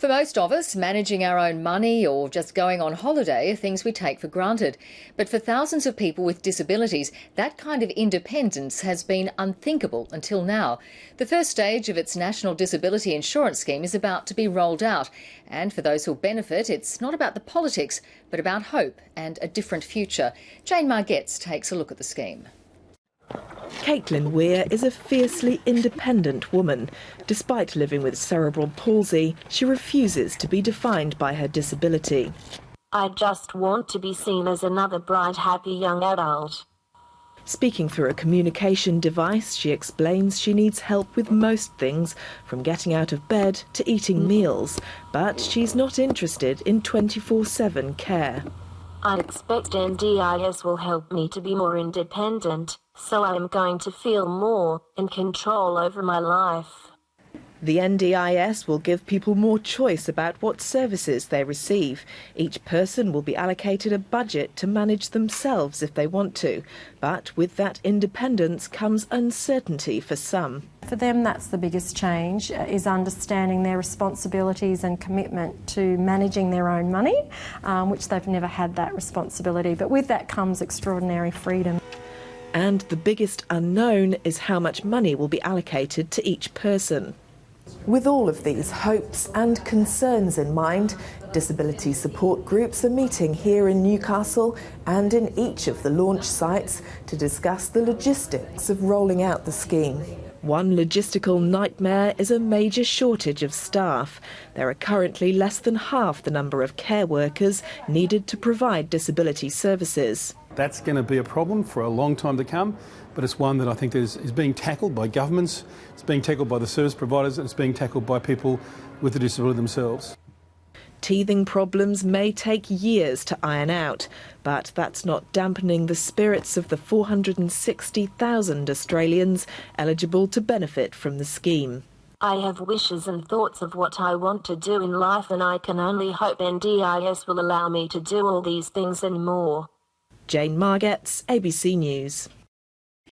For most of us, managing our own money or just going on holiday are things we take for granted. But for thousands of people with disabilities, that kind of independence has been unthinkable until now. The first stage of its National Disability Insurance Scheme is about to be rolled out. And for those who'll benefit, it's not about the politics, but about hope and a different future. Jane Margetts takes a look at the scheme. Caitlin Weir is a fiercely independent woman. Despite living with cerebral palsy, she refuses to be defined by her disability. I just want to be seen as another bright, happy young adult. Speaking through a communication device, she explains she needs help with most things, from getting out of bed to eating meals. But she's not interested in 24/7 care. I expect NDIS will help me to be more independent, so I am going to feel more in control over my life. The NDIS will give people more choice about what services they receive. Each person will be allocated a budget to manage themselves if they want to. But with that independence comes uncertainty for some. For them, that's the biggest change, is understanding their responsibilities and commitment to managing their own money, which they've never had that responsibility. But with that comes extraordinary freedom. And the biggest unknown is how much money will be allocated to each person. With all of these hopes and concerns in mind, disability support groups are meeting here in Newcastle and in each of the launch sites to discuss the logistics of rolling out the scheme. One logistical nightmare is a major shortage of staff. There are currently less than half the number of care workers needed to provide disability services. That's going to be a problem for a long time to come, but it's one that I think is being tackled by governments, it's being tackled by the service providers, and it's being tackled by people with a disability themselves. Teething problems may take years to iron out, but that's not dampening the spirits of the 460,000 Australians eligible to benefit from the scheme. I have wishes and thoughts of what I want to do in life, and I can only hope NDIS will allow me to do all these things and more. Jane Margetts, ABC News.